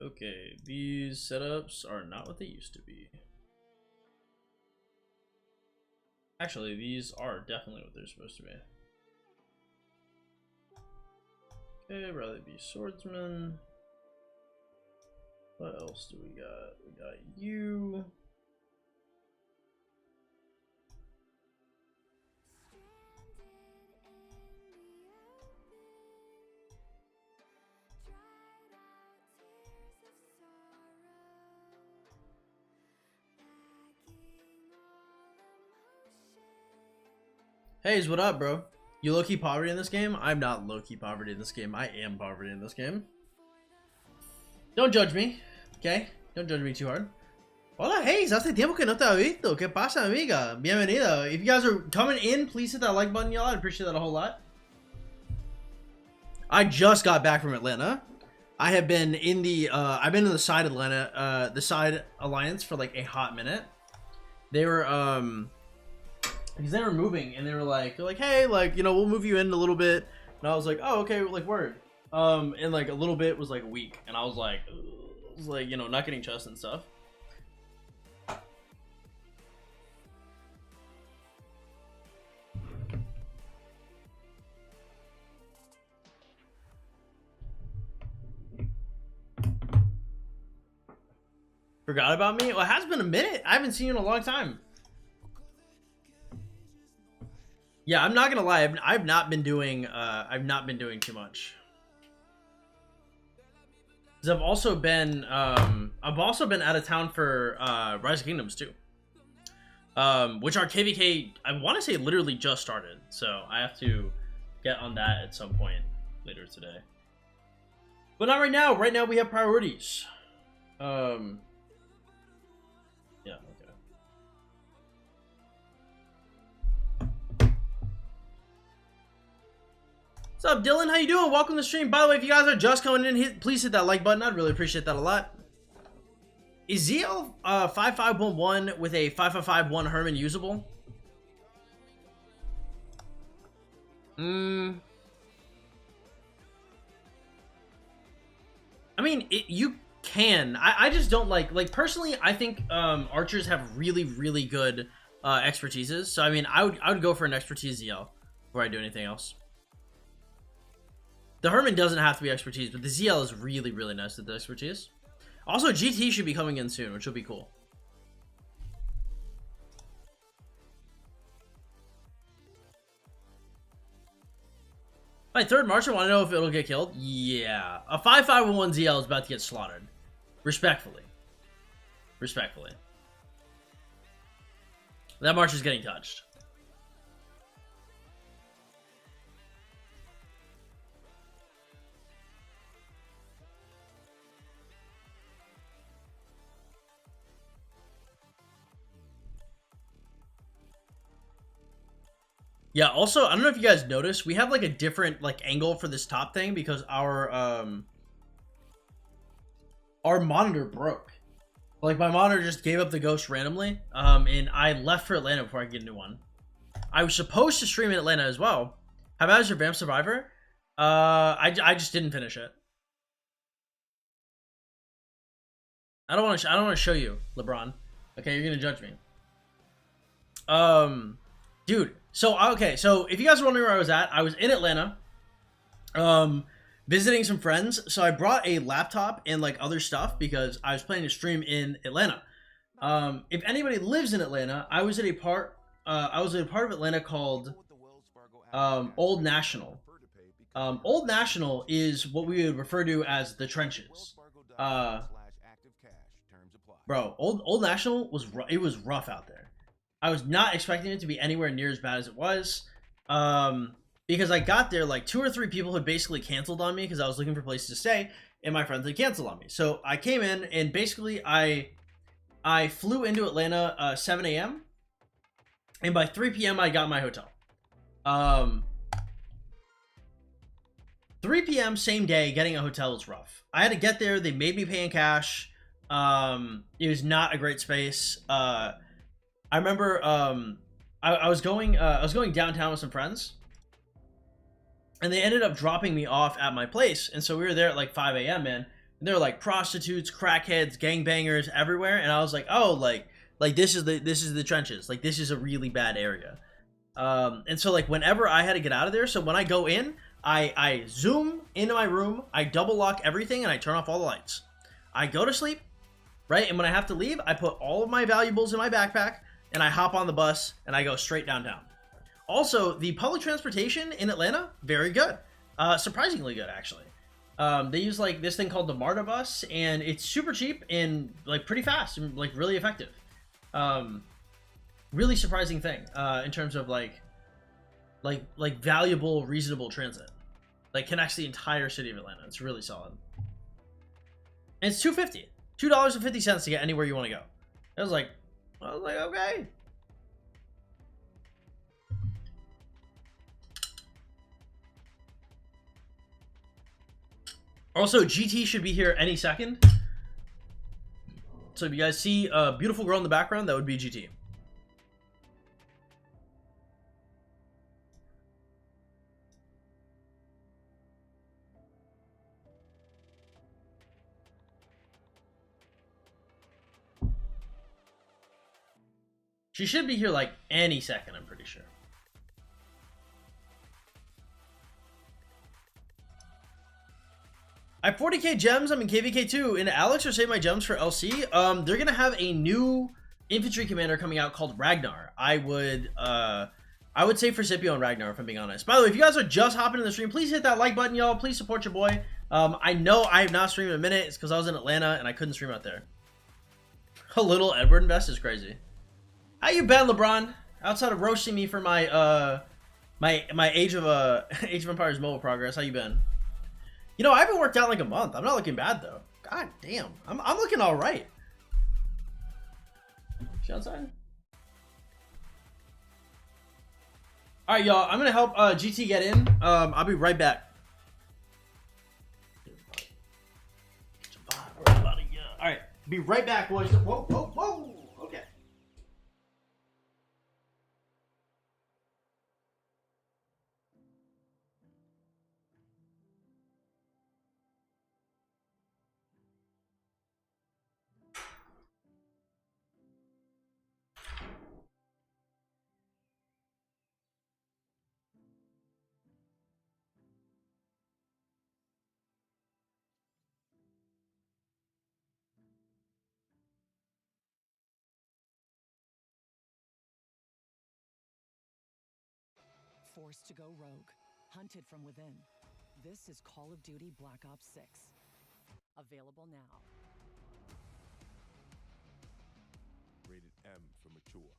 Okay, these setups are not what they used to be. Actually, these are definitely what they're supposed to be. Okay, rather be swordsman. What else do we got? We got you. Hey, what up, bro? You low-key poverty in this game? I'm not low-key poverty in this game. I am poverty in this game. Don't judge me, okay? Don't judge me too hard. Hola, Hayes. Hace tiempo que no te he visto. ¿Qué pasa, amiga? Bienvenida. If you guys are coming in, please hit that like button, y'all. I'd appreciate that a whole lot. I just got back from Atlanta. I have been in the I've been in the side Atlanta, the side alliance for like a hot minute. They were because they were moving and they're like, hey, like, you know, we'll move you in a little bit. And I was like, oh, okay, like, word. And like a little bit was like a week, and I was like, you know, not getting chest and stuff. Forgot about me? Well, it has been a minute. I haven't seen you in a long time. Yeah, I'm not gonna lie. I've not been doing too much. Cause I've also been out of town for Rise of Kingdoms too. Which our KVK, I want to say, literally just started. So I have to get on that at some point later today. But not right now. Right now we have priorities. Yeah. What's up, Dylan? How you doing? Welcome to the stream. By the way, if you guys are just coming in, please hit that like button. I'd really appreciate that a lot. Is ZL 5511 with a 5551 Herman usable? I mean, you can. I just don't like personally, I think archers have really good expertises. So I mean, I would go for an expertise ZL before I do anything else. The Herman doesn't have to be expertise, but the ZL is really nice with the expertise. Also, GT should be coming in soon, which will be cool. My third March, I want to know if it'll get killed. Yeah. A 5511 ZL is about to get slaughtered. Respectfully. Respectfully. That March is getting touched. Yeah, also, I don't know if you guys noticed, we have like a different like angle for this top thing because our monitor broke. Like my monitor just gave up the ghost randomly, and I left for Atlanta before I could get a new one. I was supposed to stream in Atlanta as well. How about your Vamp Survivor? I just didn't finish it. I don't want to show you, LeBron. Okay, you're gonna judge me. Dude. So, okay, so if you guys are wondering where I was in Atlanta, visiting some friends. So I brought a laptop and like other stuff because I was planning to stream in Atlanta. If anybody lives in Atlanta, I was at a part of Atlanta called Old National. Old National is what we would refer to as the trenches. Bro, Old National was rough out there. I was not expecting it to be anywhere near as bad as it was, because I got there, like 2 or 3 people had basically canceled on me because I was looking for places to stay, and my friends had canceled on me. So I came in, and basically I flew into Atlanta 7 a.m., and by 3 p.m. I got my hotel. 3 p.m. same day, getting a hotel was rough. I had to get there. They made me pay in cash. It was not a great space. I remember I was going downtown with some friends, and they ended up dropping me off at my place. And so we were there at like 5 a.m. man. And there were like prostitutes, crackheads, gangbangers everywhere. And I was like, oh, like this is the trenches. Like this is a really bad area. And so like whenever I had to get out of there, so when I go in, I zoom into my room, I double lock everything, and I turn off all the lights. I go to sleep, right? And when I have to leave, I put all of my valuables in my backpack, and I hop on the bus, and I go straight downtown. Also, the public transportation in Atlanta, very good. Surprisingly good, actually. They use like this thing called the MARTA bus, and it's super cheap and like pretty fast and like really effective. Really surprising thing in terms of like valuable, reasonable transit. Like connects the entire city of Atlanta. It's really solid. And it's $2.50. $2.50 to get anywhere you want to go. I was like, okay. Also, GT should be here any second. So if you guys see a beautiful girl in the background, that would be GT. She should be here like any second, I'm pretty sure. I have 40k gems. I'm in KVK2. And Alex, or save my gems for LC. They're gonna have a new infantry commander coming out called Ragnar. I would say for Scipio and Ragnar, if I'm being honest. By the way, if you guys are just hopping in the stream, please hit that like button, y'all. Please support your boy. I know I have not streamed in a minute. It's because I was in Atlanta and I couldn't stream out there. A little Edward Invest is crazy. How you been, LeBron? Outside of roasting me for my my Age of Empires mobile progress, how you been? You know, I haven't worked out in like a month. I'm not looking bad though. God damn, I'm looking all right. She outside? All right, y'all. I'm gonna help GT get in. I'll be right back. All right, be right back, boys. Whoa, whoa, whoa. Okay. Forced to go rogue, hunted from within. This is Call of Duty Black Ops 6. Available now. Rated M for mature.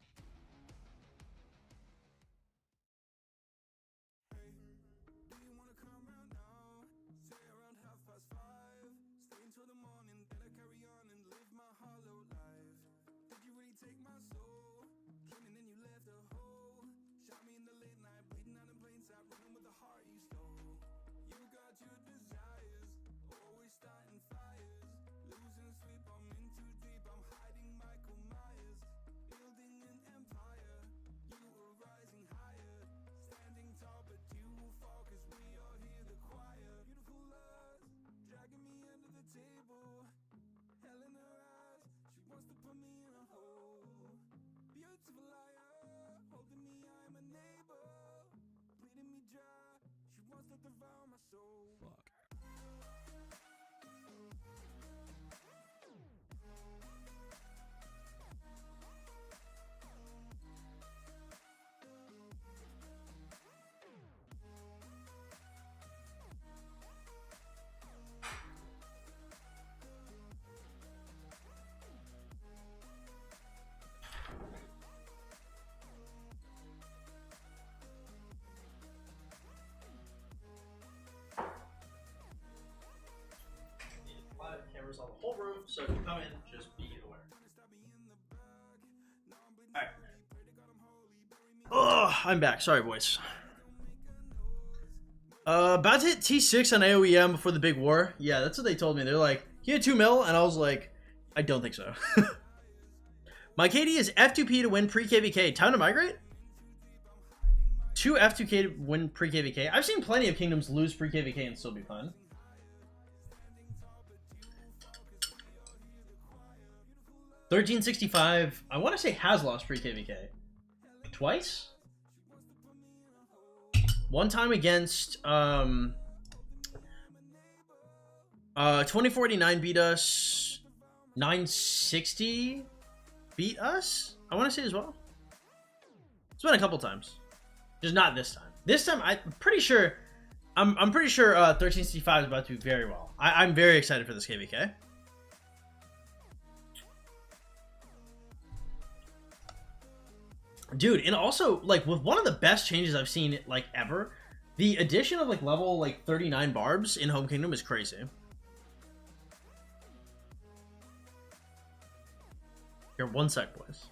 Fuck. Cameras on the whole room, so if you come in, just be aware. Alright. Ugh, I'm back. Sorry, boys. About to hit T6 on AOEM before the big war. Yeah, that's what they told me. They're like, he had 2 mil, and I was like, I don't think so. My KD is F2P to win pre-KVK. Time to migrate? 2 F2K to win pre-KVK. I've seen plenty of kingdoms lose pre-KVK and still be fun. $13.65. I want to say has lost pre-KVK. Twice? One time against 2049 beat us. 960 beat us, I want to say as well. It's been a couple times, just not this time. This time I'm pretty sure 1365 is about to do very well. I'm very excited for this KVK. Dude, and also like with one of the best changes I've seen like ever, the addition of like level like 39 barbs in Home Kingdom is crazy. Here, one sec, boys.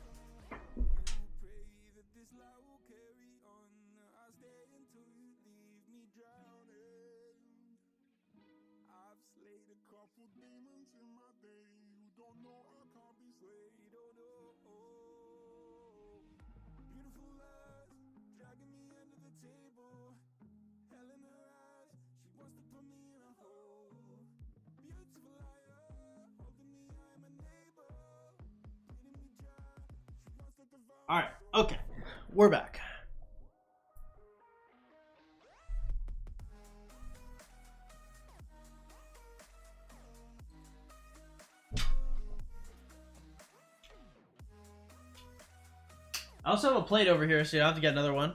All right, okay, we're back. I also have a plate over here, so you have to get another one.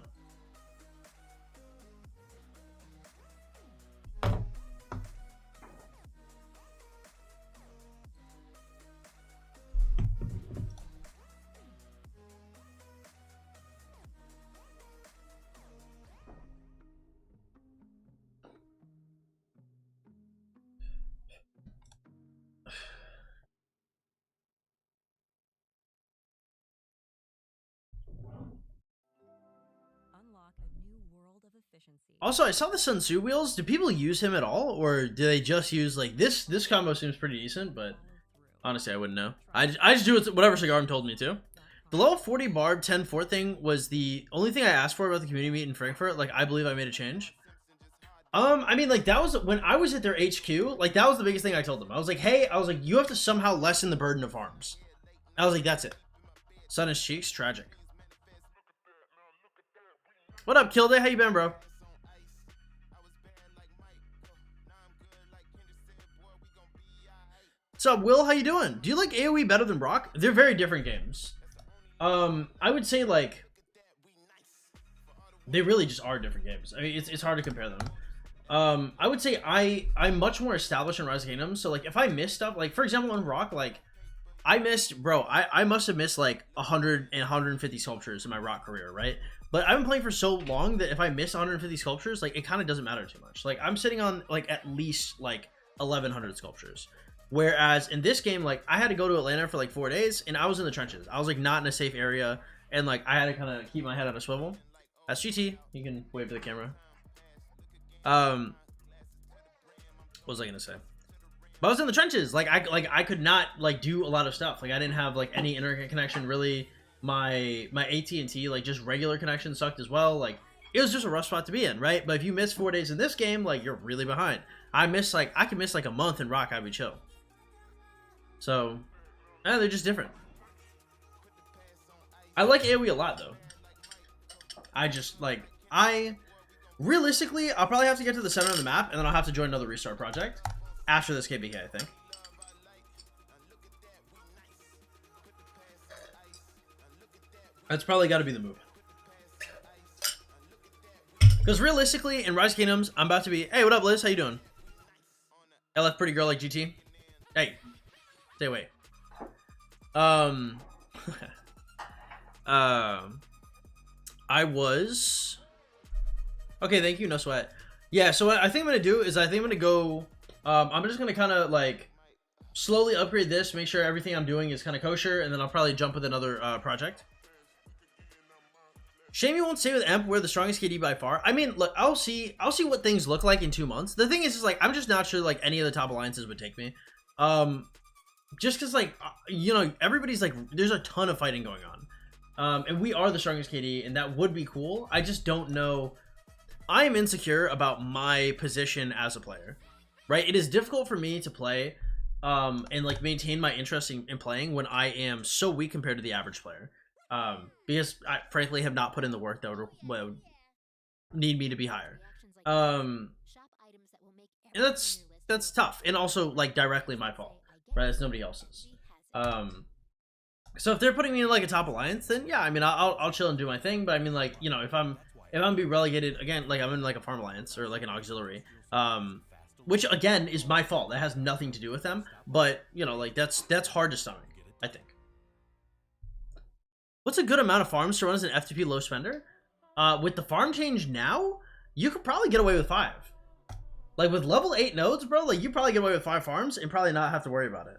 Also, I saw the Sun Tzu wheels. Do people use him at all, or do they just use like this? This combo seems pretty decent, but honestly, I wouldn't know. I just do whatever Cigarm told me to. The level 40 barb 10-4 thing was the only thing I asked for about the community meet in Frankfurt. Like, I believe I made a change. I mean, like, that was when I was at their HQ. Like, that was the biggest thing I told them. I was like, hey, you have to somehow lessen the burden of farms. I was like, that's it. Sun is cheeks, tragic. What up, Kilday? How you been, bro? What's up, Will? How you doing? Do you like AoE better than Brock? They're very different games. I would say like they really just are different games. I mean, it's hard to compare them. I would say I'm much more established in Rise of Kingdoms. So like if I miss stuff, like for example on Rock, like I missed, bro, I must have missed like 100 and 150 sculptures in my Rock career, right? But I've been playing for so long that if I miss 150 sculptures, like it kind of doesn't matter too much. Like I'm sitting on like at least like 1100 sculptures. Whereas in this game, like I had to go to Atlanta for like 4 days and I was in the trenches. I was like not in a safe area and like I had to kind of keep my head on a swivel. That's GT. You can wave to the camera. What was I gonna say? But I was in the trenches. Like I could not like do a lot of stuff. Like I didn't have like any internet connection really. My AT&T like just regular connection sucked as well. Like it was just a rough spot to be in, right? But if you miss 4 days in this game, like you're really behind. I can miss like a month in Rock, I'd be chill. So, they're just different. I like AoE a lot though. Realistically, I'll probably have to get to the center of the map and then I'll have to join another restart project after this KBK, I think. That's probably got to be the move. Because realistically, in Rise of Kingdoms, I'm about to be... Hey, what up, Liz? How you doing? LF pretty girl like GT. Hey. Stay away. I was... Okay, thank you. No sweat. Yeah, so what I think I'm going to do is I think I'm going to go... I'm just going to kind of, like, slowly upgrade this, make sure everything I'm doing is kind of kosher, and then I'll probably jump with another project. Shame you won't stay with Emp. We're the strongest KD by far. I mean, look, I'll see what things look like in 2 months. The thing is like I'm just not sure like any of the top alliances would take me. just because like you know everybody's like there's a ton of fighting going on, and we are the strongest KD, and that would be cool. I just don't know. I am insecure about my position as a player, right? It is difficult for me to play and like maintain my interest in playing when I am so weak compared to the average player, because I frankly have not put in the work that would need me to be higher. And that's tough, and also like directly my fault, right? It's nobody else's. So if they're putting me in like a top alliance, then yeah, I mean I'll chill and do my thing. But I mean like you know if I'm be relegated again, like I'm in like a farm alliance or like an auxiliary, which again is my fault. That has nothing to do with them. But you know like that's hard to stomach, I think. What's a good amount of farms to run as an F2P low spender? With the farm change now, you could probably get away with 5. Like with level 8 nodes, bro, like you probably get away with 5 farms and probably not have to worry about it.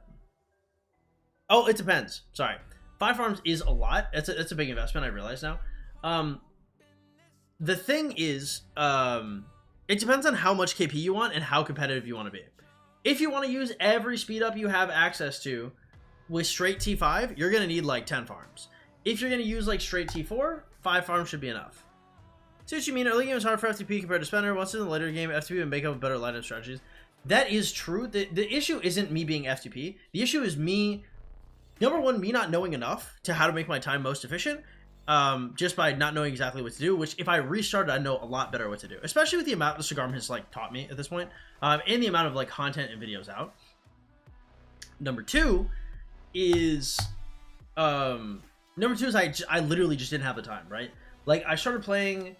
Oh, it depends. Sorry. 5 farms is a lot. It's a big investment, I realize now. The thing is, it depends on how much KP you want and how competitive you want to be. If you want to use every speed up you have access to with straight T5, you're going to need like 10 farms. If you're going to use like straight T4, 5 farms should be enough. See what you mean? Early game is hard for F2P compared to spender. Once in the later game, F2P would make up better lineup strategies. That is true. The issue isn't me being F2P. The issue is me, number one, me not knowing enough to how to make my time most efficient. Just by not knowing exactly what to do, which if I restarted, I know a lot better what to do, especially with the amount the Cigarm has like taught me at this point, and the amount of like content and videos out. Number two is I literally just didn't have the time, right? Like I started playing,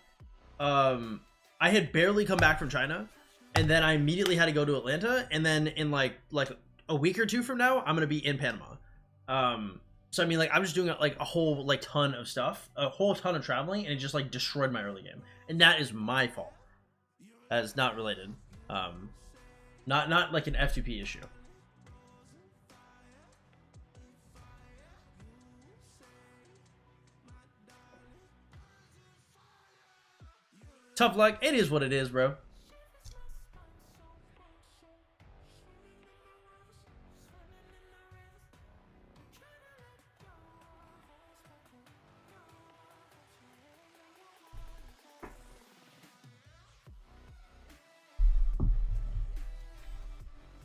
I had barely come back from China, and then I immediately had to go to Atlanta, and then in like a week or 2 from now, I'm gonna be in Panama. So I mean, like I'm just doing like a whole like ton of stuff, a whole ton of traveling, and it just like destroyed my early game, and that is my fault. That is not related, not like an F2P issue. Tough luck. It is what it is, bro.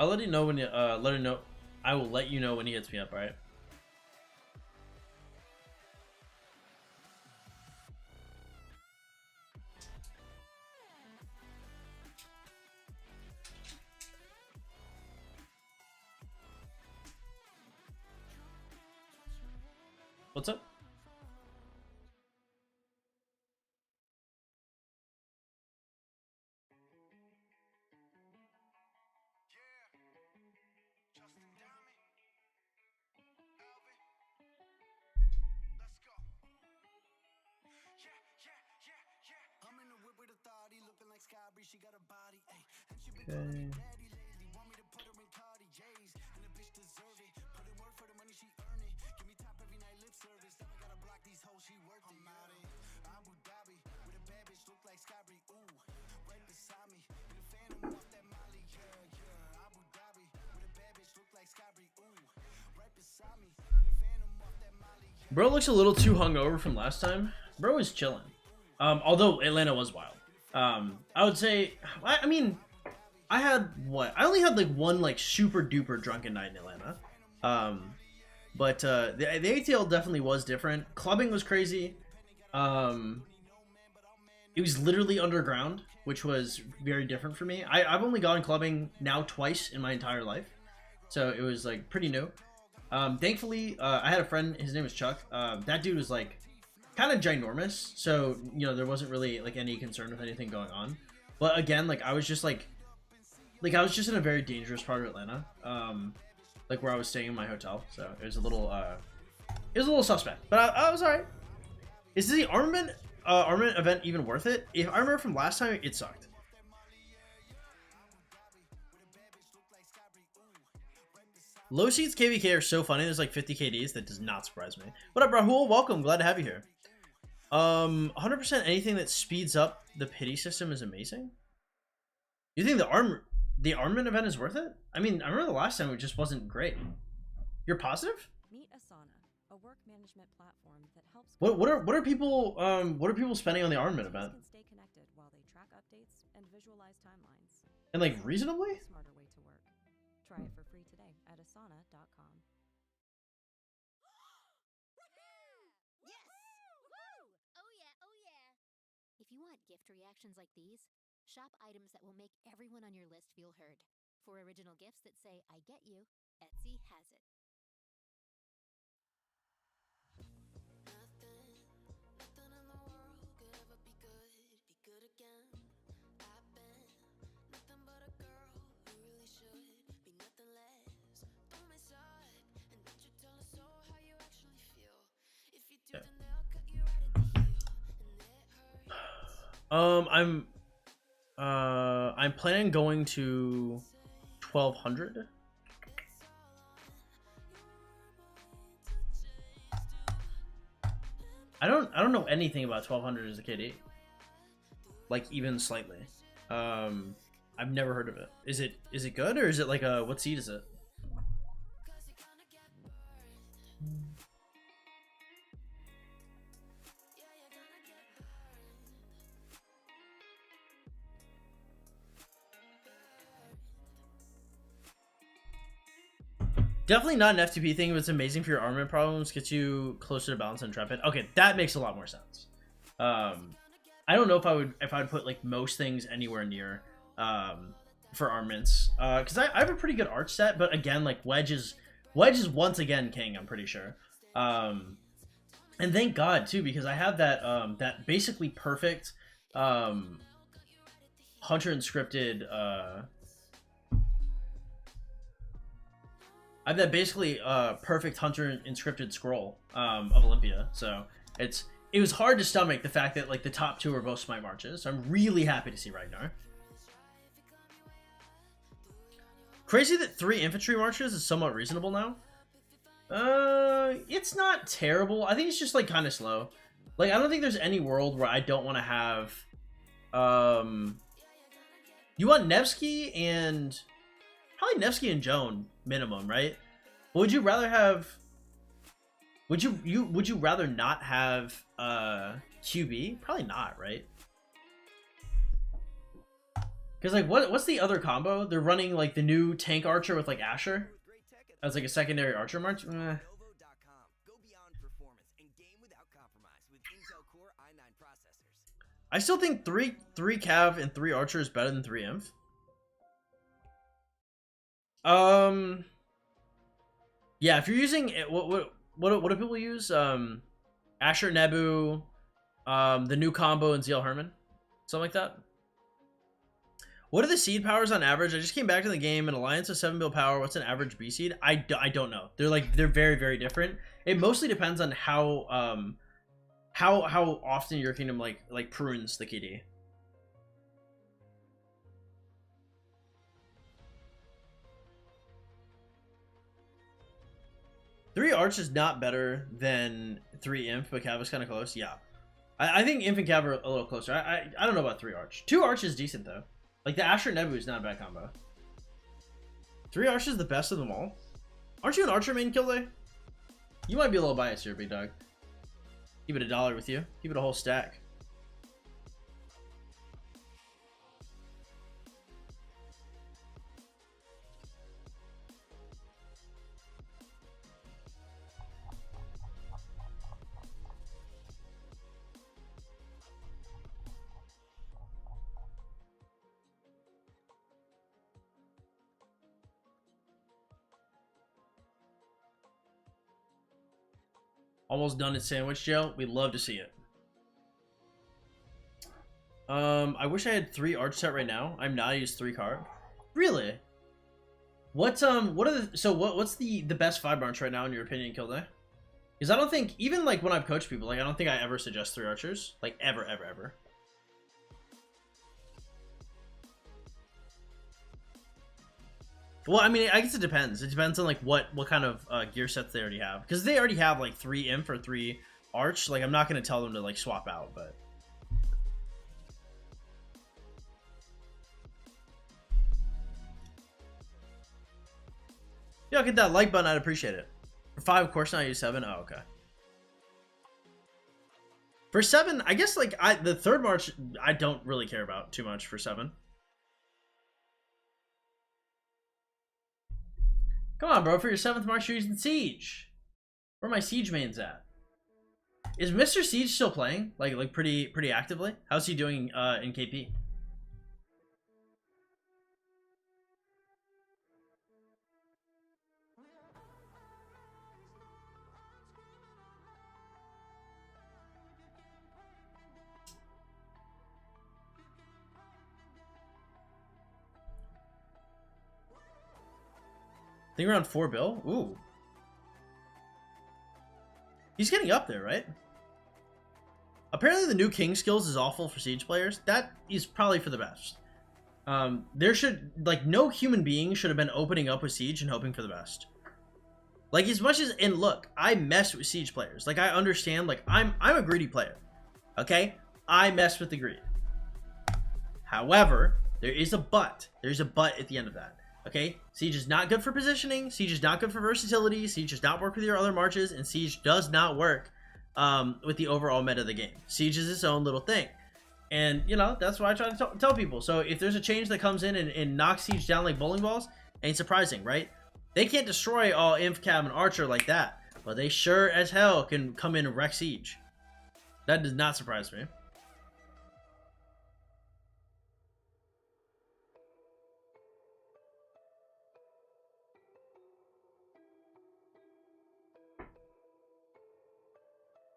I'll let you know when you let him know. I will let you know when he hits me up, alright? What's up? Okay. Bro looks a little too hungover from last time. Bro is chilling. Although Atlanta was wild. I would say, I mean, I had what? I only had like one like super duper drunken night in Atlanta. But the ATL definitely was different. Clubbing was crazy. It was literally underground, which was very different for me. I've only gone clubbing now twice in my entire life, so it was like pretty new. Thankfully, I had a friend. His name was Chuck. That dude was like kind of ginormous, so you know there wasn't really like any concern with anything going on. But again, like I was just in a very dangerous part of Atlanta, like where I was staying in my hotel. So it was a little suspect, but I was alright. Is the armament event even worth it? If I remember from last time, it sucked. Low seats KVK are so funny. There's like 50 KDs. That does not surprise me. What up, Rahul? Welcome. Glad to have you here. 100% anything that speeds up the pity system is amazing. You think the armament event is worth it? I mean, I remember the last time it just wasn't great. You're positive? Meet Asana, a work management platform that helps. What are people spending on the armament event? Can stay connected while they track updates and visualize timelines. And like reasonably? A smarter way to work. Try it for free today at asana.com. Yes! Woo! Oh yeah, oh yeah. If you want gift reactions like these, shop items that will make everyone on your list feel heard. For original gifts that say, I get you, Etsy has it. Nothing in the world could ever be good again. I've been nothing but a girl who really should be nothing less. Don't mess up, and don't you tell us so how you actually feel. If you do, then they'll cut you right at the heel, and it hurts. I'm planning going to 1200. I don't know anything about 1200 as a KD. Like even slightly. I've never heard of it. Is it good, or is it like a, what seed is it? Definitely not an F2P thing, but it's amazing for your armament problems. Gets you closer to balance and intrepid. Okay, that makes a lot more sense. I don't know if I would put like most things anywhere near for armaments, because I have a pretty good arch set, but again, like Wedge is once again king, I'm pretty sure. And thank God too, because I have that that basically perfect Hunter Inscripted I have that basically perfect Hunter Inscripted scroll of Olympia, so it was hard to stomach the fact that like the top two are both Smite Marches. So I'm really happy to see Ragnar. Crazy that 3 infantry marches is somewhat reasonable now. It's not terrible. I think it's just like kind of slow. Like I don't think there's any world where I don't want to have. You want Nevsky and probably Nevsky and Joan minimum, right? Would you rather have? Would you rather not have QB? Probably not, right? Because like what's the other combo? They're running like the new tank archer with like Asher as like a secondary archer march. I still think three cav and 3 archer is better than 3 inf. Yeah, if you're using what do people use? Asher Nebu, the new combo, and ZL Herman, something like that. What are the seed powers on average? I just came back to the game. An alliance of 7 build power. What's an average B seed? I don't know. They're very, very different. It mostly depends on how often your kingdom like prunes the KD. Three Arch is not better than 3 Imp, but Cav is kind of close. Yeah, I think Imp and Cav are a little closer. I don't know about 3 Arch. 2 Arch is decent though. Like the Asher Nebu is not a bad combo. 3 Arch is the best of them all. Aren't you an Archer main, Kilday? You might be a little biased here, big dog. Keep it $1 with you. Keep it a whole stack. Almost done at Sandwich Jail. We'd love to see it. I wish I had 3 Arch set right now. I'm not use 3 card. Really? What's what's the best 5 Arch right now in your opinion, Kilday? Because I don't think, even like when I've coached people, like I don't think I ever suggest 3 Archers. Like ever. Well, I mean, I guess it depends. It depends on like what kind of gear sets they already have. Because they already have like 3 Imp or 3 Arch. Like I'm not going to tell them to like swap out, but... Yeah, I'll get that like button. I'd appreciate it. For 5, of course not. I use 7. Oh, okay. For 7, I guess like the third march I don't really care about too much for 7. Come on, bro. For your 7th march, you're using Siege. Where are my Siege mains at? Is Mr. Siege still playing? Like pretty actively? How's he doing in KP? I think around 4 bill. Ooh. He's getting up there, right? Apparently the new King skills is awful for Siege players. That is probably for the best. There should, like, no human being should have been opening up with Siege and hoping for the best. Like, as much as, and look, I mess with Siege players. Like, I understand, like, I'm a greedy player. Okay? I mess with the greed. However, there is a but. There's a but at the end of that. Okay? Siege is not good for positioning. Siege is not good for versatility. Siege does not work with your other marches. And Siege does not work with the overall meta of the game. Siege is its own little thing. And, you know, that's what I try to tell people. So if there's a change that comes in and knocks Siege down like bowling balls, ain't surprising, right? They can't destroy all Inf, Cab, and Archer like that. But they sure as hell can come in and wreck Siege. That does not surprise me.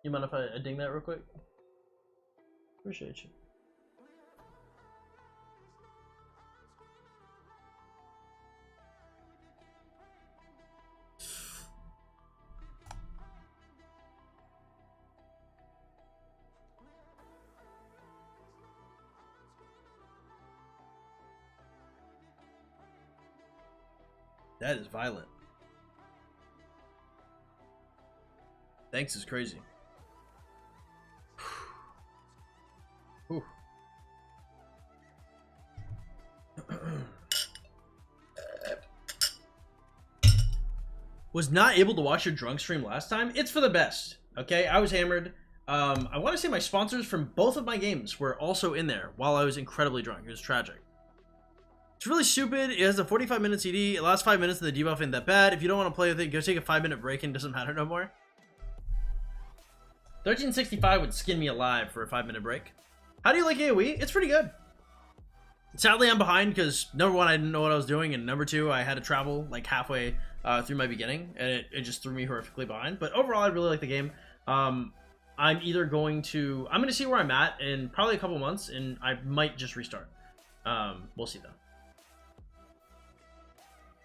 You mind if I ding that real quick? Appreciate you. That is violent. Thanks is crazy. Whew. Was not able to watch your drunk stream last time. It's for the best. Okay, I was hammered. I want to say my sponsors from both of my games were also in there while I was incredibly drunk. It was tragic. It's really stupid. It has a 45-minute CD. It lasts 5 minutes and the debuff ain't that bad. If you don't want to play with it, go take a 5-minute break and it doesn't matter no more. 1365 would skin me alive for a 5-minute break. How do you like AoE? It's pretty good. Sadly, I'm behind because number one, I didn't know what I was doing, and number two, I had to travel like halfway through my beginning, and it just threw me horrifically behind. But overall, I really like the game. I'm either going to see where I'm at in probably a couple months, and I might just restart. We'll see though.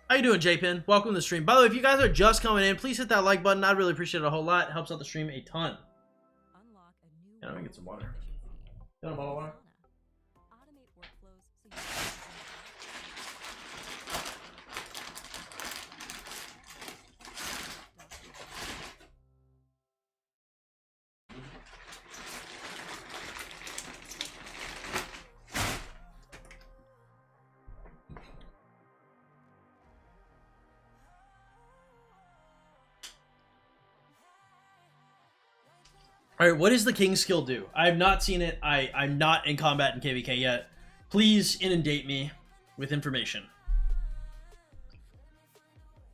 How you doing, J-Pin? Welcome to the stream. By the way, if you guys are just coming in, please hit that like button. I'd really appreciate it a whole lot. It helps out the stream a ton. Unlock a new Yeah, let me get some water. efficiency. Got a bottle of water? Automate workflows so you Alright, what does the King skill do? I have not seen it. I'm not in combat in KVK yet. Please inundate me with information.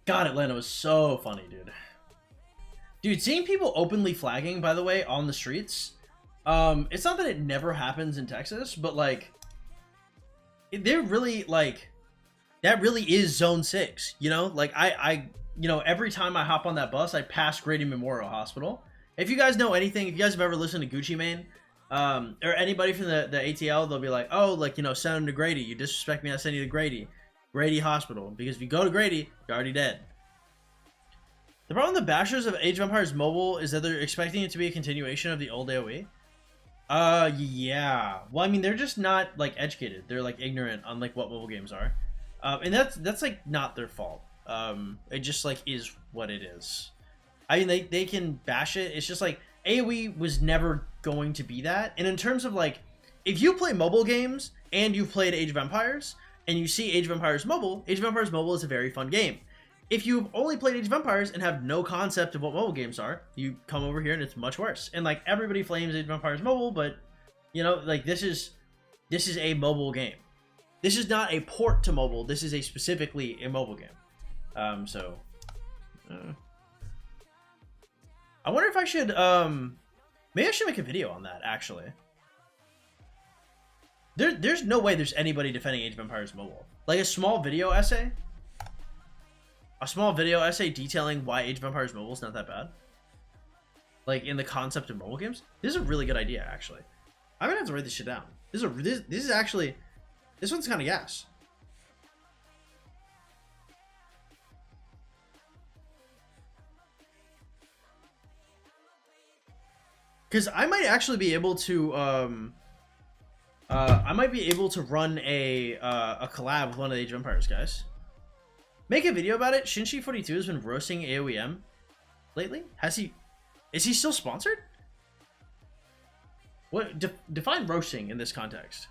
God, Atlanta was so funny, dude. Dude, seeing people openly flagging, by the way, on the streets, it's not that it never happens in Texas, but, like, they're really, like, that really is Zone 6, you know? Like, you know, every time I hop on that bus, I pass Grady Memorial Hospital. If you guys know anything, if you guys have ever listened to Gucci Mane, or anybody from the ATL, they'll be like, oh, like, you know, send him to Grady. You disrespect me, I send you to Grady Hospital. Because if you go to Grady, you're already dead. The problem with the bashers of Age of Empires Mobile is that they're expecting it to be a continuation of the old AoE. Yeah. Well, I mean, they're just not, like, educated. They're, like, ignorant on, like, what mobile games are. And that's like, not their fault. It just, like, is what it is. I mean, they can bash it. It's just like AoE was never going to be that. And in terms of like, if you play mobile games and you've played Age of Empires and you see Age of Empires Mobile is a very fun game. if you've only played Age of Empires and have no concept of what mobile games are, you come over here and it's much worse. And like everybody flames Age of Empires mobile, but you know, like this is a mobile game. This is not a port to mobile. This is specifically a mobile game. I wonder if I should maybe I should make a video on that actually. There's no way there's anybody defending Age of Empires mobile. Like a small video essay detailing why Age of Empires mobile is not that bad. Like in the concept of mobile games. This is a really good idea actually. I'm gonna have to write this shit down. This is actually, this one's kind of gas. Because I might actually be able to run a collab with one of the Age of Empires guys. Make a video about it. Shinshi42 has been roasting AOEM lately. Is he still sponsored? What define roasting in this context?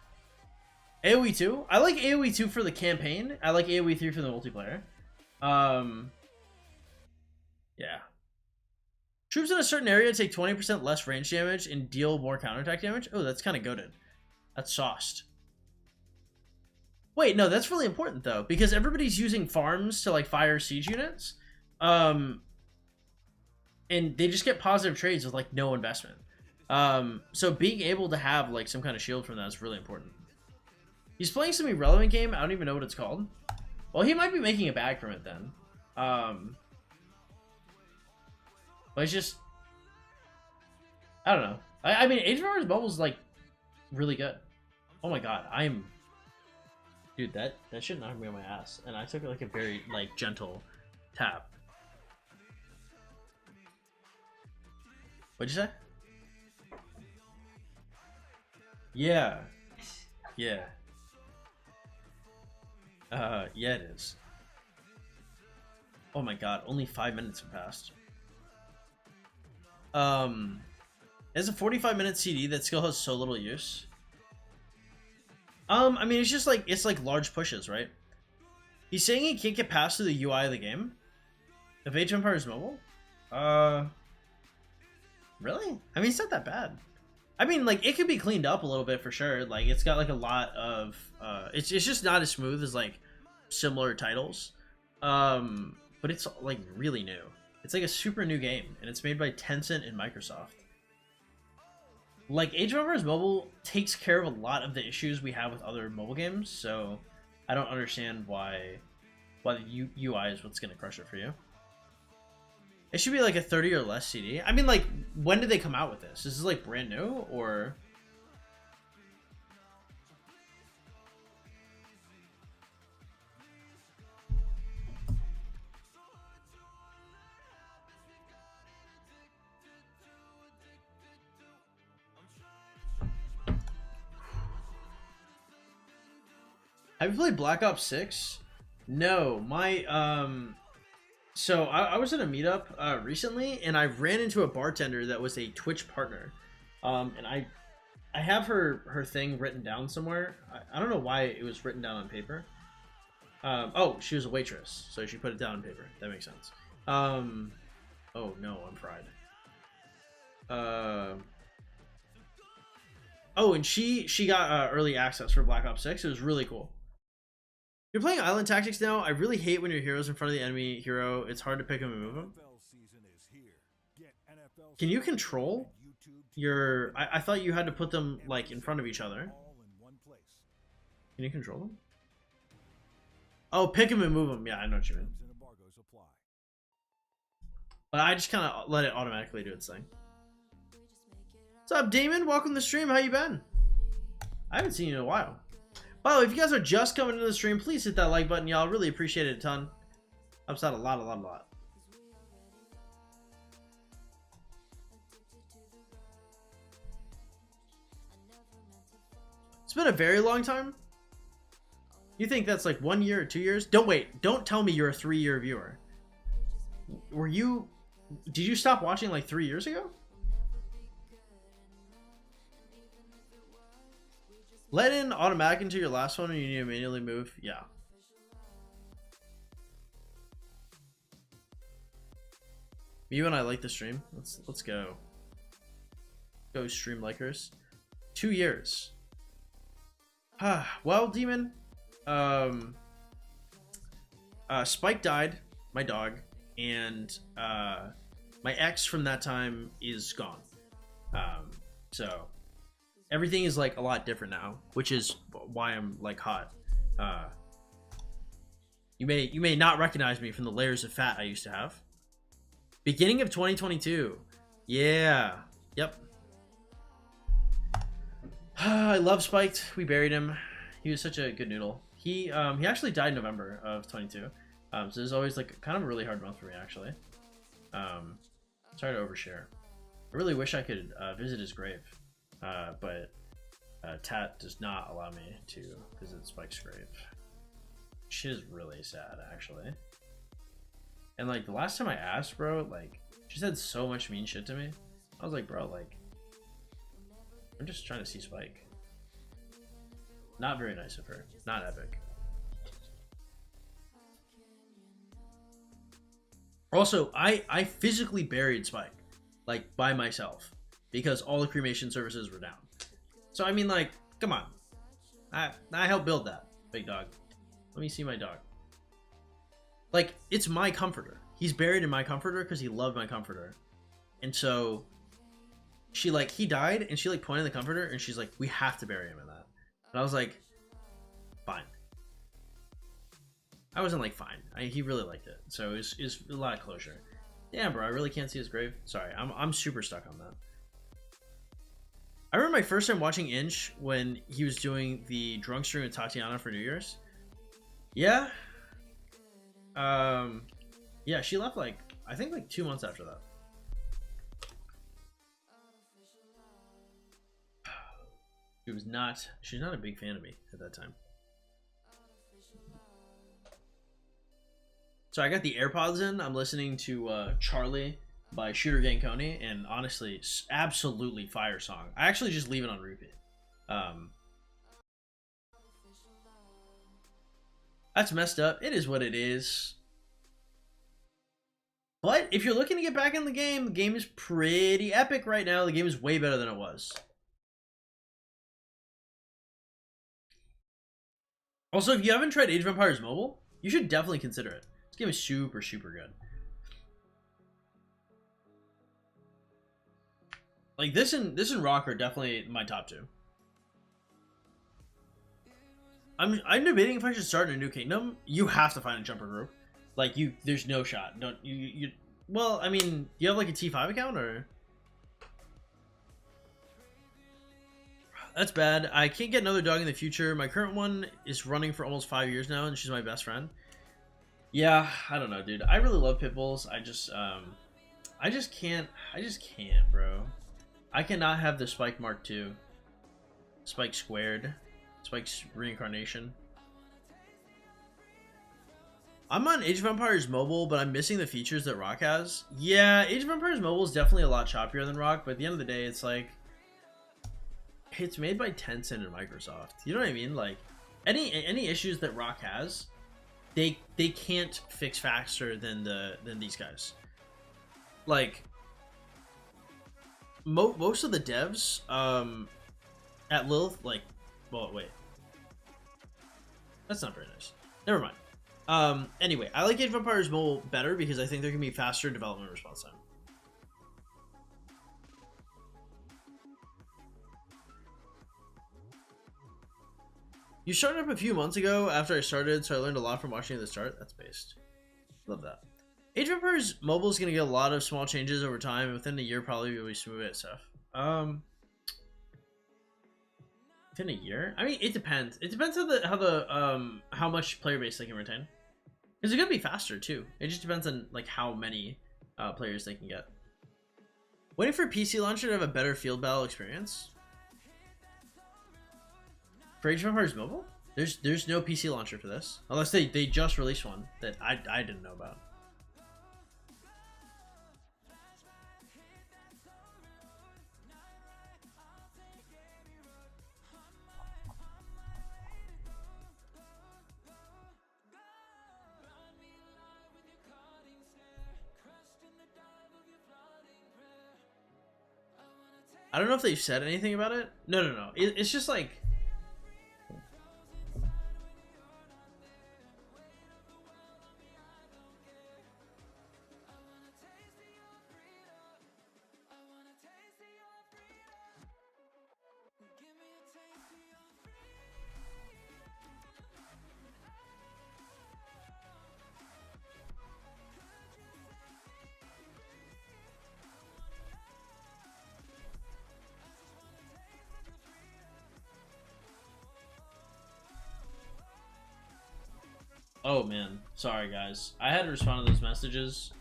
AoE 2? I like AoE 2 for the campaign. I like AoE 3 for the multiplayer. Yeah. Troops in a certain area take 20% less range damage and deal more counterattack damage. Oh, that's kind of goated. That's sauced. Wait, no, that's really important though, because everybody's using farms to like fire siege units. And they just get positive trades with like no investment. So being able to have like some kind of shield from that is really important. He's playing some irrelevant game. I don't even know what it's called. Well, he might be making a bag from it then. But it's just, I don't know. I mean, Age of Empires Mobile is like really good. Oh my god, dude, that shit knocked me on my ass, and I took like a very like gentle tap. What'd you say? Yeah. Yeah. Yeah, it is. Oh my god, only 5 minutes have passed. It's a 45-minute CD that still has so little use. I mean, it's just like, it's like large pushes, right? He's saying he can't get past to the UI of the game? Of Age of Empires Mobile? Really? I mean, it's not that bad. I mean, like, it could be cleaned up a little bit for sure. Like, it's got like a lot of, it's just not as smooth as like similar titles. But it's like really new. It's like a super new game, and it's made by Tencent and Microsoft. Like, Age of Empires Mobile takes care of a lot of the issues we have with other mobile games, so I don't understand why the UI is what's going to crush it for you. It should be like a 30 or less CD. I mean, like, when did they come out with this? Is this like brand new, or... Have you played Black Ops 6? No, my, so I was at a meetup recently, and I ran into a bartender that was a Twitch partner. And I have her thing written down somewhere. I don't know why it was written down on paper. Oh, she was a waitress, so she put it down on paper. That makes sense. Oh no, I'm fried. Oh, and she got early access for Black Ops 6. It was really cool. You're playing Island Tactics now. I really hate when your hero's in front of the enemy hero. It's hard to pick him and move him. Can you control your... I thought you had to put them like in front of each other. Can you control them? Oh, pick him and move him. Yeah, I know what you mean. But I just kind of let it automatically do its thing. What's up, Damon? Welcome to the stream. How you been? I haven't seen you in a while. By the way, if you guys are just coming into the stream, please hit that like button, y'all. Really appreciate it a ton. Helps out a lot. It's been a very long time. You think that's like 1 year or 2 years? Don't tell me you're a 3-year viewer. Did you stop watching like 3 years ago? Let in automatic into your last one and you need to manually move. Yeah. You and I like the stream. Let's go. Go stream likers. 2 years. Well, Demon. Spike died, my dog, and my ex from that time is gone. So everything is like a lot different now, which is why I'm like hot. You may not recognize me from the layers of fat I used to have. Beginning of 2022. Yeah. Yep. I love Spiked. We buried him. He was such a good noodle. He actually died in November of 22. So there's always like kind of a really hard month for me actually. Sorry to overshare. I really wish I could visit his grave, but Tat does not allow me to visit Spike's grave. Shit is really sad actually. And like the last time I asked, bro, like she said so much mean shit to me. I was like, bro, like I'm just trying to see Spike. Not very nice of her. Not epic. Also, I physically buried Spike, like by myself, because all the cremation services were down. So I mean, like, come on. I helped build that, big dog. Let me see my dog. Like, it's my comforter. He's buried in my comforter because he loved my comforter. And so she like, he died and she like pointed the comforter and she's like, we have to bury him in that. And I was like, fine. I wasn't like fine. He really liked it. So it was a lot of closure. Yeah, bro, I really can't see his grave. Sorry, I'm super stuck on that. I remember my first time watching Inch when he was doing the drunk stream with Tatiana for New Year's. Yeah. Yeah, she left like, I think like 2 months after that. She's not a big fan of me at that time. So I got the AirPods in. I'm listening to Charlie by Shooter Gang Coney, and honestly, absolutely fire song. I actually just leave it on repeat. That's messed up. It is what it is. But if you're looking to get back in the game is pretty epic right now. The game is way better than it was. Also, if you haven't tried Age of Empires Mobile, you should definitely consider it. This game is super, super good. Like this and Rock are definitely my top two. I'm debating if I should start in a new kingdom. You have to find a jumper group. Like there's no shot. Don't you? Well, I mean, do you have like a T5 account or? That's bad. I can't get another dog in the future. My current one is running for almost 5 years now, and she's my best friend. Yeah, I don't know, dude. I really love pit bulls. I just can't, bro. I cannot have the Spike Mark II. Spike Squared. Spike's reincarnation. I'm on Age of Empires Mobile, but I'm missing the features that Rock has. Yeah, Age of Empires Mobile is definitely a lot choppier than Rock, but at the end of the day, it's like, it's made by Tencent and Microsoft. You know what I mean? Like, any issues that Rock has, they can't fix faster than these guys. Like, most of the devs at Lilith, like, well, wait, that's not very nice. Never mind. Anyway, I like Age of Empires Mobile better because I think there can be faster development response time. You started up a few months ago after I started, so I learned a lot from watching the start. That's based. Love that. Age of Empires Mobile is going to get a lot of small changes over time. Within a year, probably we'll be smooth at stuff. Within a year? I mean, it depends. It depends on how much player base they can retain. Because it's going to be faster too. It just depends on like how many players they can get. Waiting for PC launcher to have a better field battle experience. For Age of Empires Mobile? There's no PC launcher for this. Unless they just released one that I didn't know about. I don't know if they've said anything about it. No. It's just like. Oh man, sorry guys. I had to respond to those messages,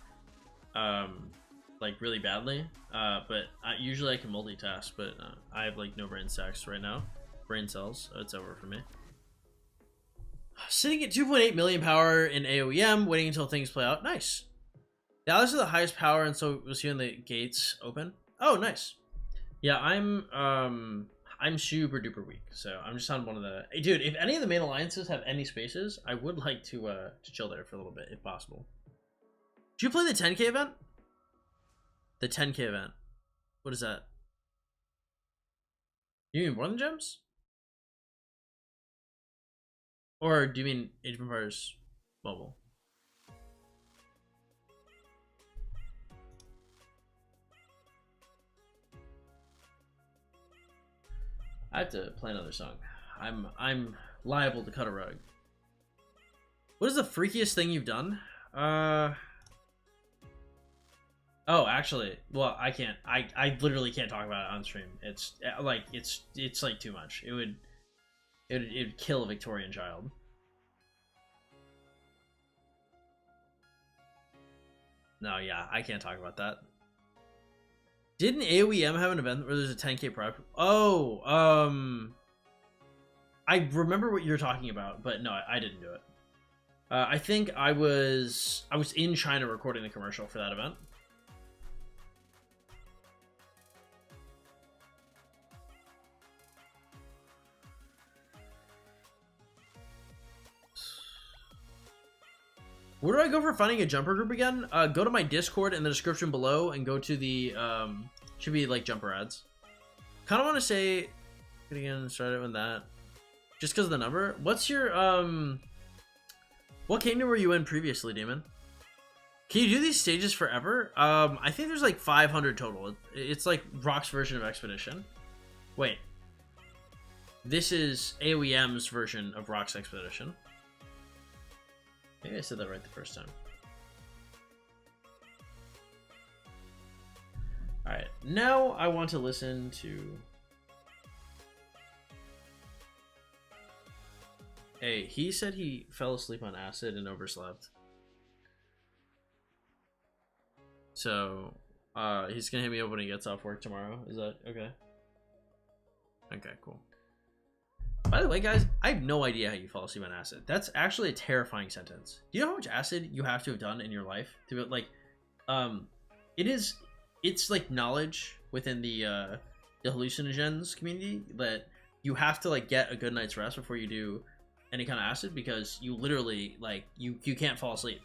like really badly. But usually I can multitask, but I have like no brain stacks right now. Brain cells. It's over for me. Sitting at 2.8 million power in AOEM, waiting until things play out. Nice. The others are the highest power, and so we'll see when the gates open. Oh, nice. Yeah, I'm super duper weak, so I'm just on one of the. Hey, dude, if any of the main alliances have any spaces, I would like to chill there for a little bit, if possible. Did you play the 10K event? The 10K event. What is that? You mean more than gems? Or do you mean Age of Empires Mobile? I have to play another song. I'm liable to cut a rug. What is the freakiest thing you've done? Oh, actually, well, I can't. I literally can't talk about it on stream. It's like it's like too much. It'd kill a Victorian child. No, yeah, I can't talk about that. Didn't AOEM have an event where there's a 10K prep? Oh, I remember what you're talking about, but no, I didn't do it. I think I was in China recording the commercial for that event. Where do I go for finding a jumper group again? Go to my Discord in the description below and go to the, should be like jumper ads. Kind of want to say, again, started with that. Just because of the number. What's your, what kingdom were you in previously, Demon? Can you do these stages forever? I think there's like 500 total. It's like Rock's version of Expedition. Wait. This is AOEM's version of Rock's Expedition. Maybe I said that right the first time. Alright, now I want to listen to... Hey, he said he fell asleep on acid and overslept. So, he's gonna hit me up when he gets off work tomorrow. Is that okay? Okay, cool. By the way, guys, I have no idea how you fall asleep on acid. That's actually a terrifying sentence. Do you know how much acid you have to have done in your life to like, it's like knowledge within the hallucinogens community that you have to like get a good night's rest before you do any kind of acid, because you literally like you can't fall asleep.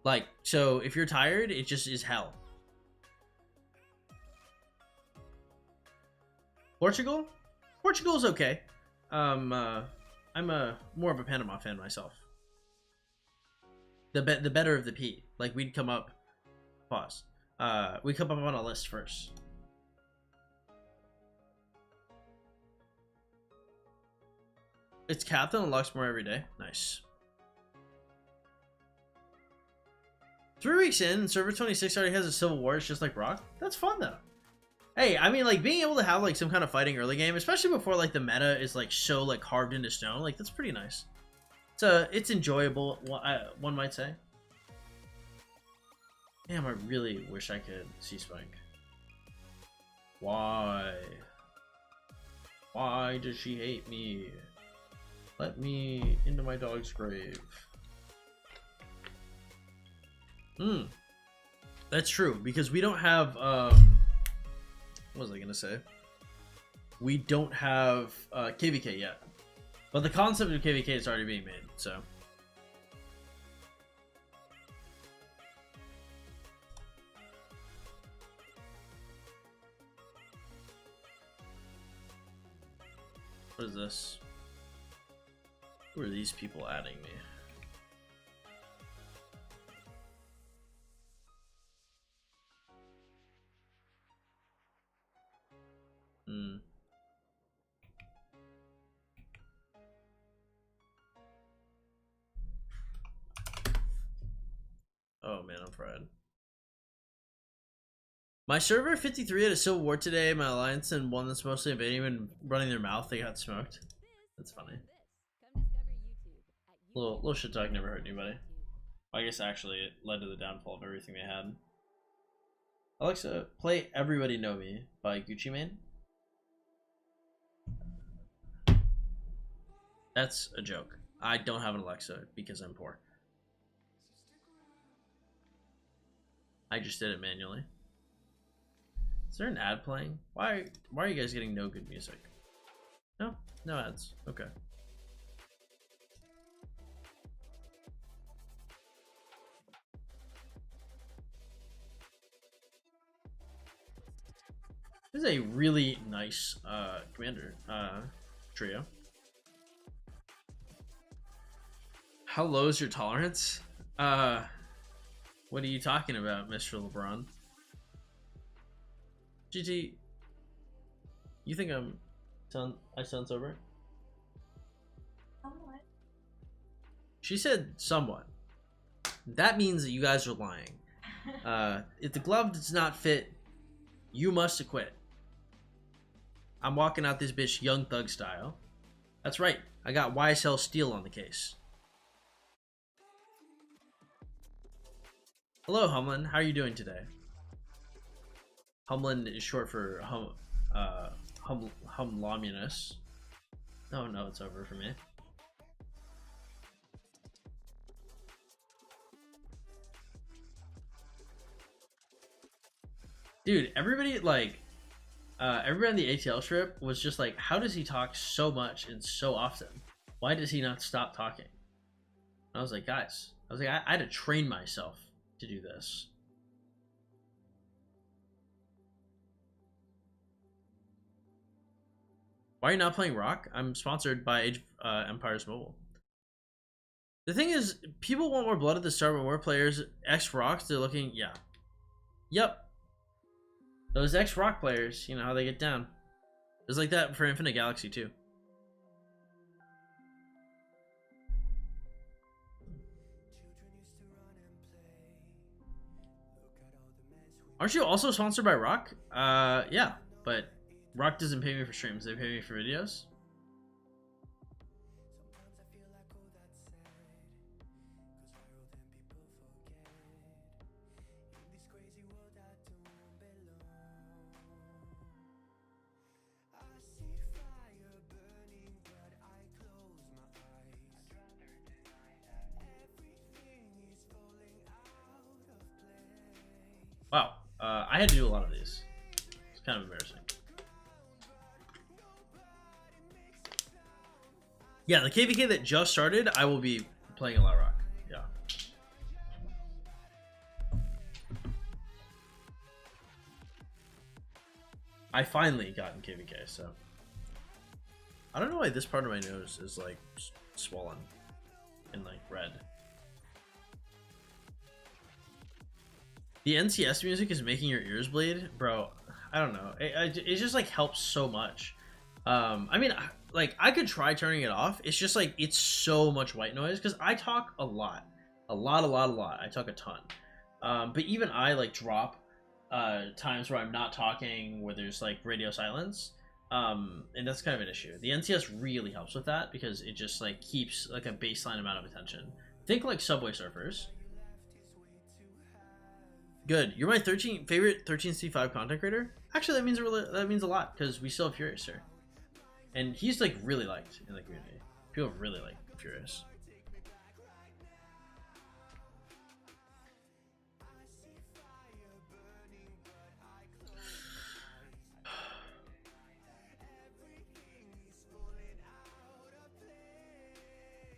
Like, so if you're tired, it just is hell. Portugal is okay. I'm more of a Panama fan myself. The better of the P. Like, we'd come up. Pause. We come up on a list first. It's Captain unlocks more every day. Nice. 3 weeks in, server 26 already has a civil war. It's just like Rock. That's fun though. Hey, I mean, like, being able to have like some kind of fighting early game, especially before like the meta is like so like carved into stone, like that's pretty nice. It's enjoyable, one might say. Damn, I really wish I could see Spike. Why? Why does she hate me? Let me into my dog's grave. That's true, because we don't have, what was I gonna say? We don't have KVK yet. But the concept of KVK is already being made, so. What is this? Who are these people adding me? Hmm. Oh man, I'm fried. My server 53 had a civil war today. My alliance and one that's mostly invading and running their mouth. They got smoked. That's funny. Little shit talk never hurt anybody. I guess actually it led to the downfall of everything they had. Alexa, play "Everybody Know Me" by Gucci Mane. That's a joke. I don't have an Alexa because I'm poor. I just did it manually. Is there an ad playing? Why are you guys getting no good music? No ads. Okay. This is a really nice commander trio. How low is your tolerance? What are you talking about, Mr. LeBron? GT, you think I sound sober? Somewhat. She said somewhat. That means that you guys are lying. If the glove does not fit, you must acquit. I'm walking out this bitch Young Thug style. That's right, I got YSL Steel on the case. Hello, Humlin. How are you doing today? Humlin is short for Humlominous. Oh no, it's over for me. Dude, everybody like everybody on the ATL strip was just like, how does he talk so much and so often? Why does he not stop talking? And I was like, guys, I had to train myself to do this. Why are you not playing Rock? I'm sponsored by Age of Empires Mobile. The thing is, people want more blood at the start when more players X Rocks. They're looking, yeah, yep. Those X Rock players, you know how they get down. It was like that for Infinite Galaxy too. Aren't you also sponsored by Rock? Yeah, but Rock doesn't pay me for streams. They pay me for videos. Wow, I had to do a lot of these. It's kind of embarrassing. Yeah, the KVK that just started, I will be playing a lot of Rock. Yeah. I finally got in KVK, so. I don't know why this part of my nose is like swollen and like red. The NCS music is making your ears bleed, bro. I don't know. It just like helps so much. I mean, like I could try turning it off. It's just like it's so much white noise because I talk a lot. I talk a ton. But even I like drop times where I'm not talking, where there's like radio silence. And that's kind of an issue. The NCS really helps with that because it just like keeps like a baseline amount of attention. Think like Subway Surfers. Good. You're my favorite 13C5 content creator. Actually, that means a lot because we still have Furious here, and he's like really liked in the community. People really like Furious.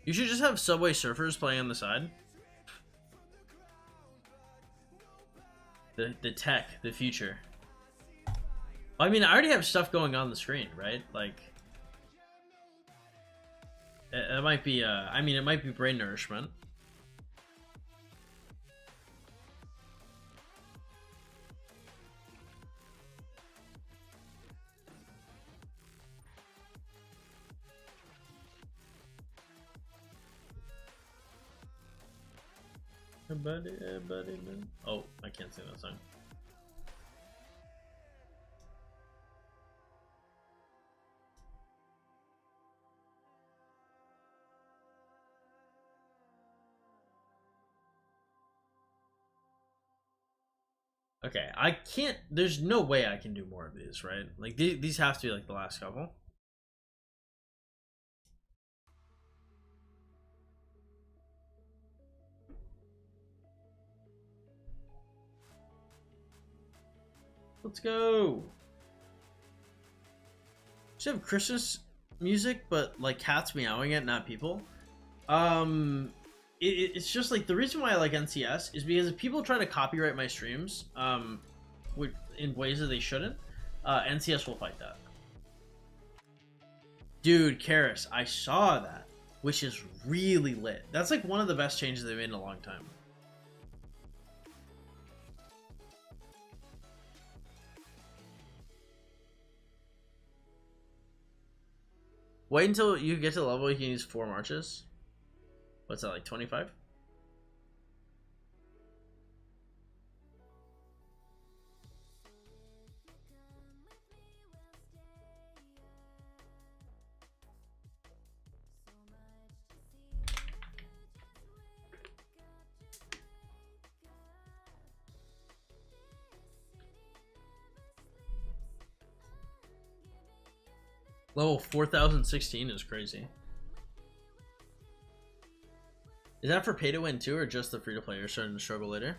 You should just have Subway Surfers playing on the side. The tech, the future. I mean, I already have stuff going on the screen, right? Like, It might be. I mean, it might be brain nourishment. Buddy, man. Oh, I can't sing that song. Okay, I can't. There's no way I can do more of these, right? Like these have to be like the last couple. Let's go. Should have Christmas music, but like cats meowing it, not people. It's just like the reason why I like NCS is because if people try to copyright my streams, in ways that they shouldn't, NCS will fight that. Dude, Karis, I saw that, which is really lit. That's like one of the best changes they've made in a long time. Wait until you get to the level you can use 4 marches. What's that, like 25? Level 4016 is crazy. Is that for pay to win too, or just the free to play? You're starting to struggle later.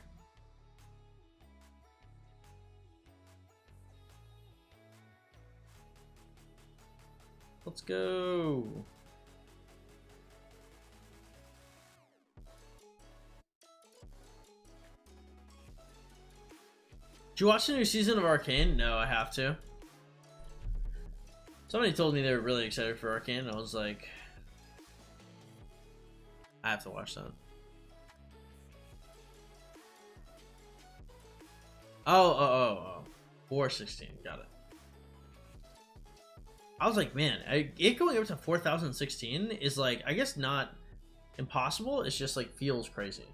Let's go. Did you watch the new season of Arcane? No, I have to. Somebody told me they were really excited for Arcane, and I was like, I have to watch that. Oh. 416, got it. I was like, man, it going up to 4016 is like, I guess not impossible, it's just like feels crazy.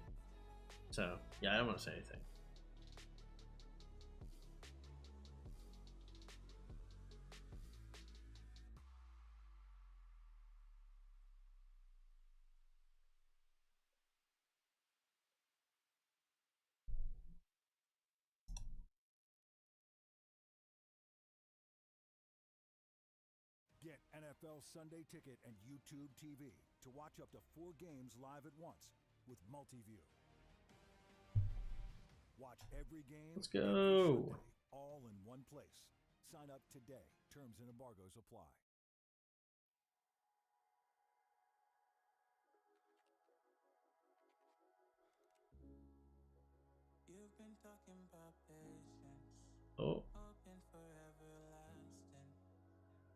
So, yeah, I don't want to say anything. Get NFL Sunday Ticket and YouTube TV to watch up to 4 games live at once with Multiview. Watch every game. Let's go. Every Sunday, all in one place. Sign up today. Terms and embargoes apply. You've been talking about patience. Oh. Hoping for everlasting.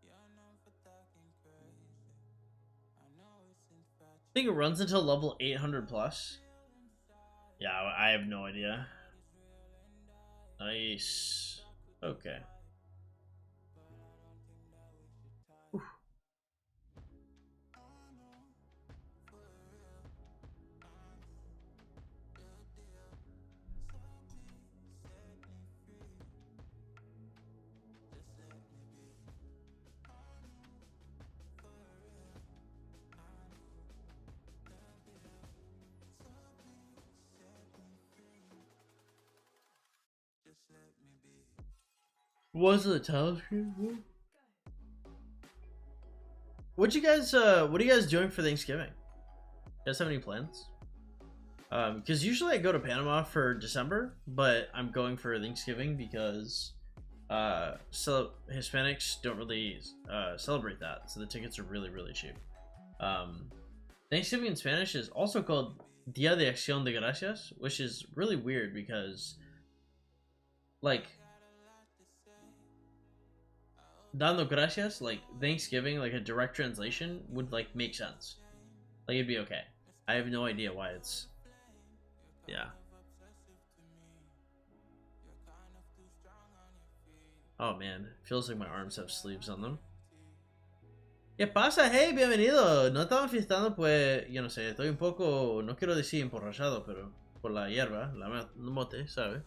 You're known for talking crazy. I know it's infatuation. I think it runs until level 800 plus. Yeah, I have no idea. Nice. Okay. Oof. Was it the title screen? What are you guys doing for Thanksgiving? You guys have any plans? Because usually I go to Panama for December, but I'm going for Thanksgiving because so Hispanics don't really celebrate that, so the tickets are really cheap. Thanksgiving in Spanish is also called Dia de Acción de Gracias, which is really weird because, like, dando gracias, like Thanksgiving, like a direct translation would like make sense. Like it'd be okay. I have no idea why it's, yeah. Oh man, feels like my arms have sleeves on them. ¿Qué pasa? Hey, bienvenido. No estaba fiestando, pues, yo no sé, estoy un poco, no quiero decir emborrachado, pero por la hierba, la mote, ¿sabes?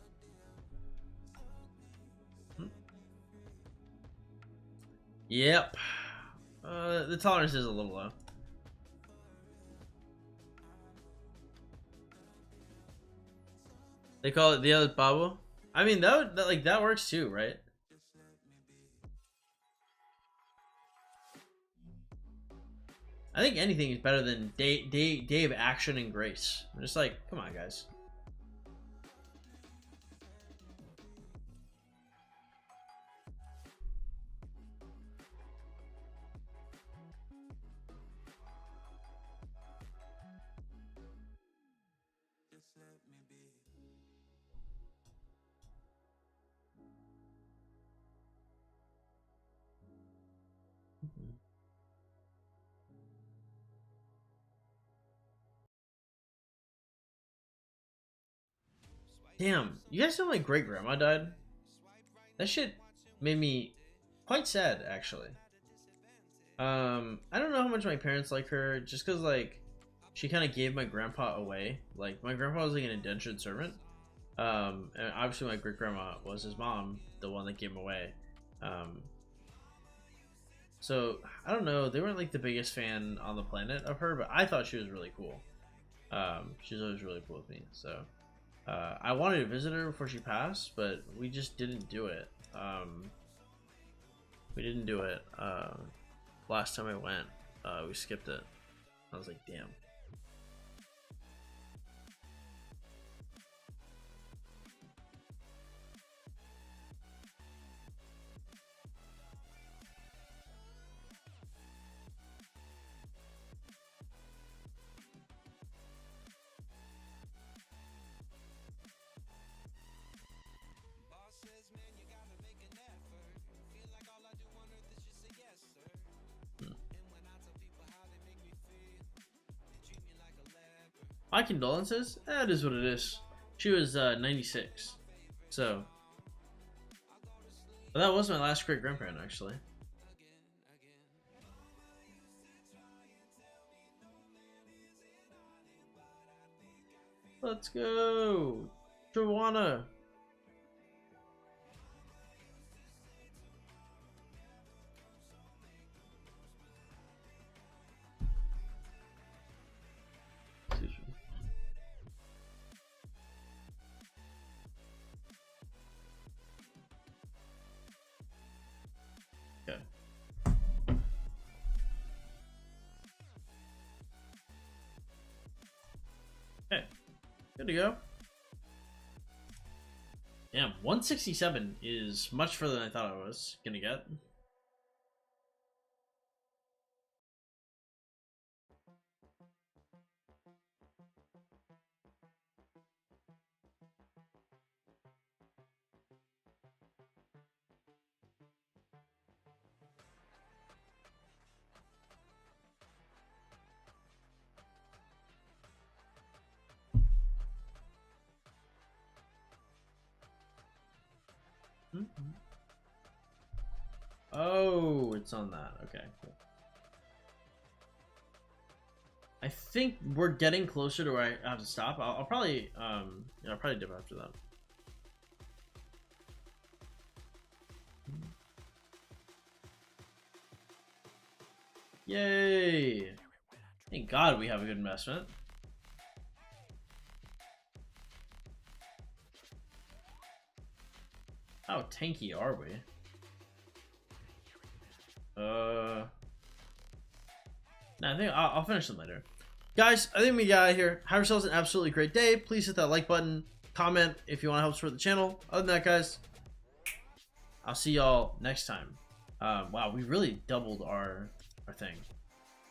Yep. The tolerance is a little low. They call it Dia del Pavo. I mean, that works too, right? I think anything is better than day of action and grace. I'm just like, come on, guys. Damn, you guys know my great grandma died? That shit made me quite sad, actually. I don't know how much my parents like her, just because, like, she kind of gave my grandpa away. Like, my grandpa was like an indentured servant. And obviously my great grandma was his mom, the one that gave him away. So I don't know, they weren't like the biggest fan on the planet of her, but I thought she was really cool. She was always really cool with me. So I wanted to visit her before she passed, but we just didn't do it. We didn't do it. Last time I went, we skipped it. I was like, damn. My condolences. That is what it is. She was 96, so but that was my last great grandparent, actually. Let's go, Joanna. Okay. Okay. Good to go. Damn, 167 is much further than I thought I was gonna get. Oh, it's on that. Okay, cool. I think we're getting closer to where I have to stop. I'll probably yeah, I'll probably dip after that. Yay! Thank God we have a good investment. How tanky are we? No, I think I'll finish them later. Guys, I think we got out of here. Have yourselves an absolutely great day. Please hit that like button. Comment if you want to help support the channel. Other than that, guys, I'll see y'all next time. Wow, we really doubled our thing.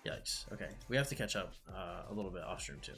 Yikes. Okay, we have to catch up a little bit off stream too.